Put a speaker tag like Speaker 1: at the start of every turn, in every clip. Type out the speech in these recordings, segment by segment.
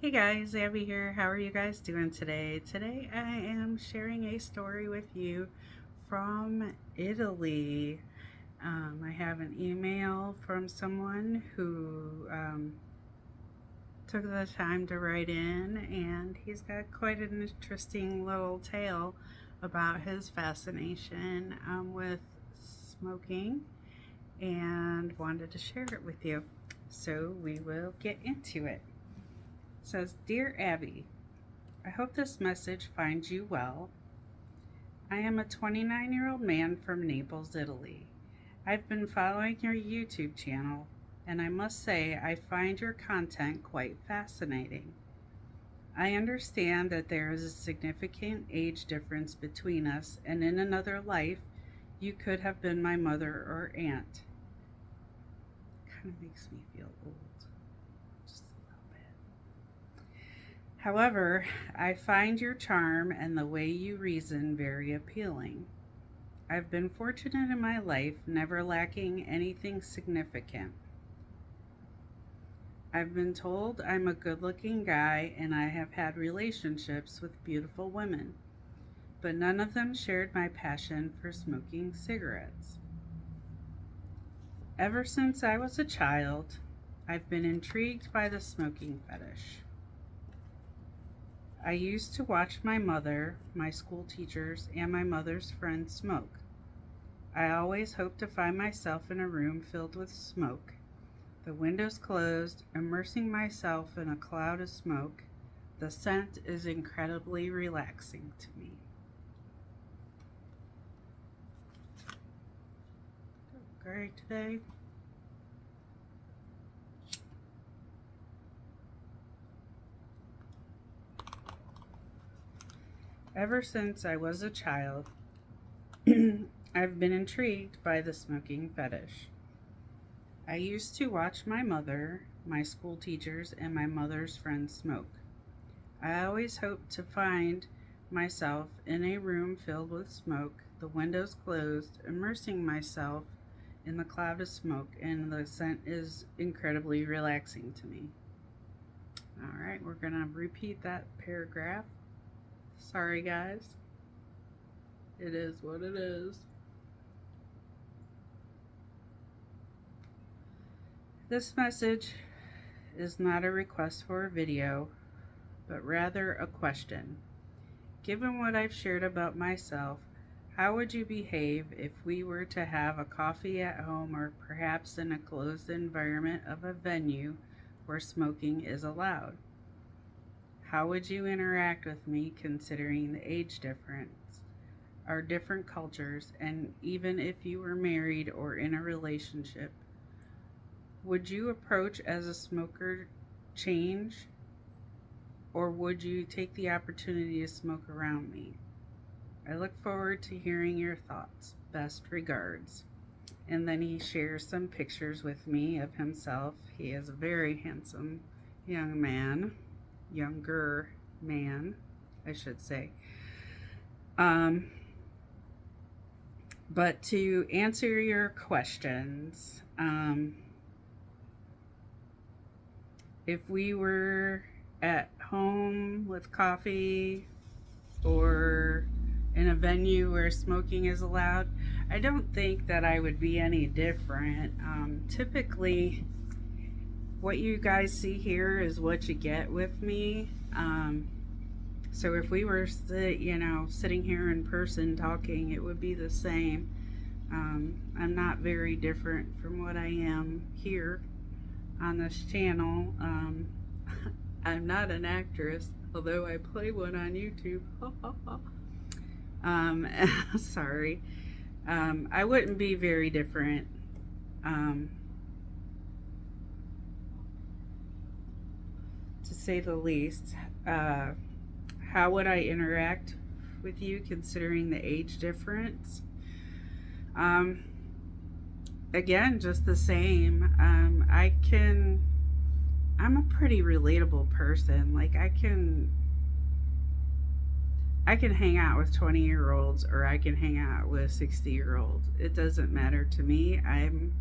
Speaker 1: Hey guys, Abby here. How are you guys doing today? Today I am sharing a story with you from Italy. I have an email from someone who took the time to write in, and he's got quite an interesting little tale about his fascination with smoking and wanted to share it with you. So we will get into it. It says, Dear Abby, I hope this message finds you well. I am a 29-year-old man from Naples, Italy. I've been following your YouTube channel, and I must say I find your content quite fascinating. I understand that there is a significant age difference between us, and in another life, you could have been my mother or aunt. Kind of makes me feel old, just a little bit. However, I find your charm and the way you reason very appealing. I've been fortunate in my life, never lacking anything significant. I've been told I'm a good looking guy and I have had relationships with beautiful women, but none of them shared my passion for smoking cigarettes. Ever since I was a child, I've been intrigued by the smoking fetish. I used to watch my mother, my school teachers, and my mother's friends smoke. I always hoped to find myself in a room filled with smoke, the windows closed, immersing myself in a cloud of smoke. The scent is incredibly relaxing to me. Great today. Ever since I was a child, I've been intrigued by the smoking fetish. I used to watch my mother, my school teachers, and my mother's friends smoke. I always hoped to find myself in a room filled with smoke, the windows closed, immersing myself in the cloud of smoke, and the scent is incredibly relaxing to me. All right, we're going to repeat that paragraph. Sorry, guys. It is what it is. This message is not a request for a video, but rather a question. Given what I've shared about myself, how would you behave if we were to have a coffee at home or perhaps in a closed environment of a venue where smoking is allowed? How would you interact with me considering the age difference, our different cultures, and even if you were married or in a relationship? Would you approach as a smoker change, or would you take the opportunity to smoke around me? I look forward to hearing your thoughts. Best regards. And then he shares some pictures with me of himself. He is a very handsome young man, younger man, I should say. But to answer your questions, if we were at home with coffee or in a venue where smoking is allowed, I don't think that I would be any different. Typically, what you guys see here is what you get with me. So if we were, sitting here in person talking, it would be the same. I'm not very different from what I am here on this channel. I'm not an actress, although I play one on YouTube. Sorry. I wouldn't be very different. To say the least. How would I interact with you considering the age difference? Again, just the same. I'm a pretty relatable person. Like I can hang out with 20-year-olds or I can hang out with 60-year-olds. It doesn't matter to me. I'm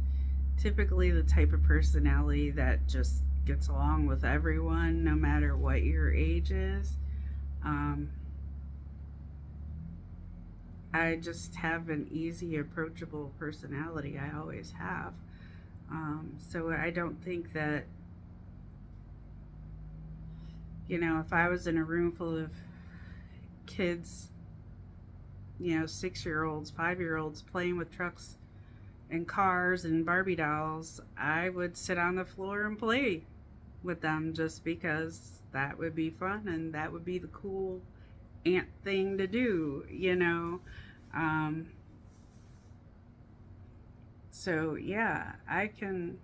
Speaker 1: typically the type of personality that just gets along with everyone, no matter what your age is. Um, I just have an easy, approachable personality. I always have. So I don't think that, if I was in a room full of kids, 6-year olds, 5-year olds playing with trucks and cars and Barbie dolls, I would sit on the floor and play with them just because that would be fun and that would be the cool aunt thing to do. Um, so, yeah, I can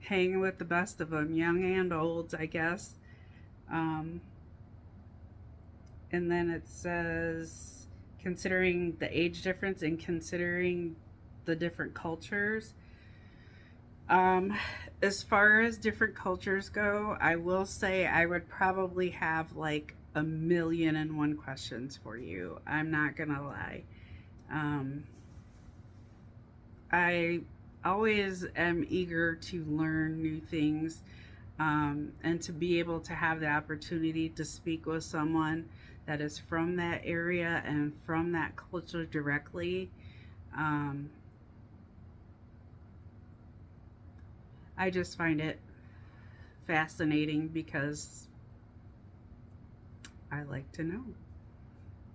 Speaker 1: hang with the best of them, young and old, I guess. Um, and then it says, considering the age difference and considering the different cultures. Um, as far as different cultures go, I will say I would probably have like a million and one questions for you. I'm not gonna lie. Um, I always am eager to learn new things, and to be able to have the opportunity to speak with someone that is from that area and from that culture directly. Um, I just find it fascinating because I like to know.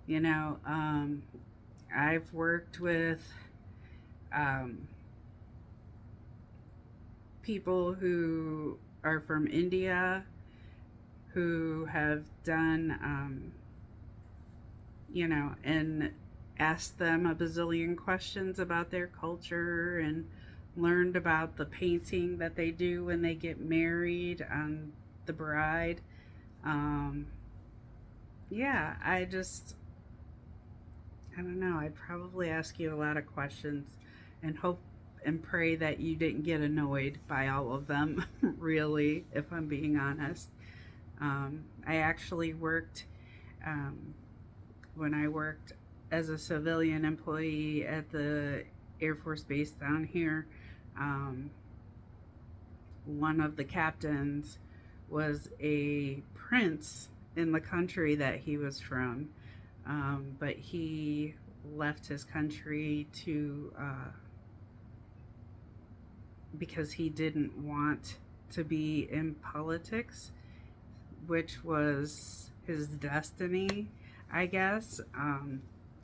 Speaker 1: You know, um, I've worked with um, people who are from India who have done, and asked them a bazillion questions about their culture and learned about the painting that they do when they get married on the bride. Um, yeah, I don't know. I'd probably ask you a lot of questions and hope and pray that you didn't get annoyed by all of them, really, if I'm being honest. I actually worked, um, when I worked as a civilian employee at the Air Force Base down here. Um, one of the captains was a prince in the country that he was from, but he left his country to because he didn't want to be in politics, which was his destiny, I guess.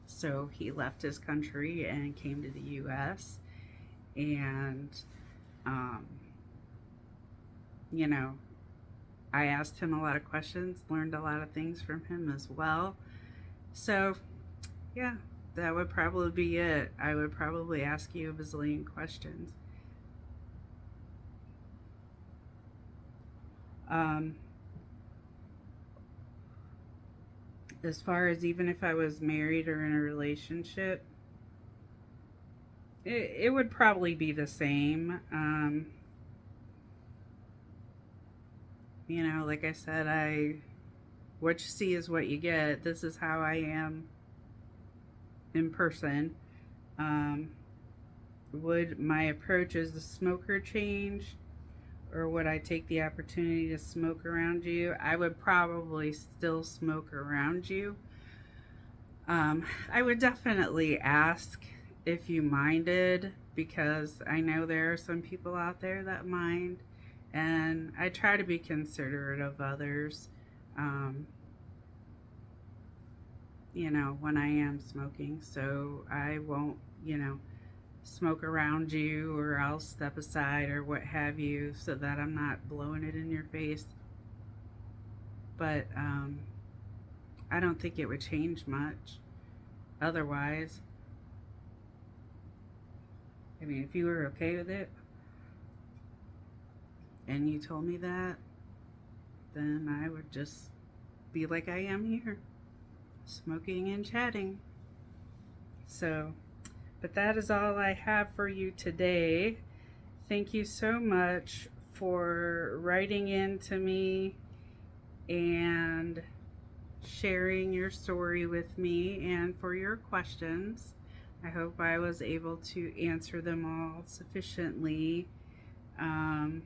Speaker 1: So he left his country and came to the U.S. And, um, you know, I asked him a lot of questions, learned a lot of things from him as well. So, yeah, that would probably be it. I would probably ask you a bazillion questions. Um, as far as even if I was married or in a relationship, it would probably be the same. Like I said, what you see is what you get. This is how I am in person. Um, would my approach as a smoker change, or would I take the opportunity to smoke around you? I would probably still smoke around you. I would definitely ask if you minded, because I know there are some people out there that mind, and I try to be considerate of others. Um, when I am smoking, so I won't, smoke around you, or I'll step aside or what have you so that I'm not blowing it in your face. But I don't think it would change much otherwise. I mean, if you were okay with it and you told me that, then I would just be like I am here, smoking and chatting. So, but that is all I have for you today. Thank you so much for writing in to me and sharing your story with me and for your questions. I hope I was able to answer them all sufficiently. Um,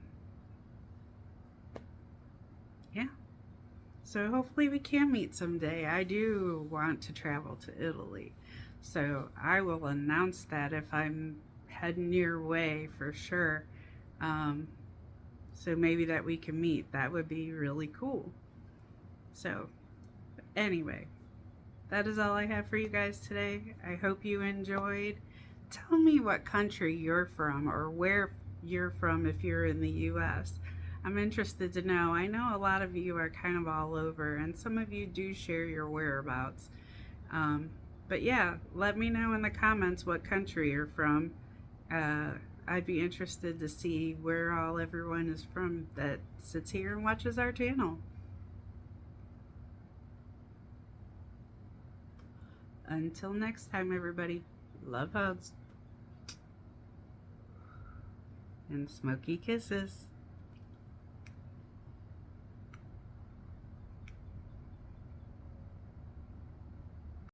Speaker 1: So hopefully we can meet someday. I do want to travel to Italy. So I will announce that if I'm heading your way for sure. Um, so maybe that we can meet. That would be really cool. So anyway, that is all I have for you guys today. I hope you enjoyed. Tell me what country you're from or where you're from if you're in the US. I'm interested to know. I know a lot of you are kind of all over, and some of you do share your whereabouts. Um, but yeah, let me know in the comments what country you're from. Uh, I'd be interested to see where all everyone is from that sits here and watches our channel. Until next time, everybody, love hugs and smoky kisses.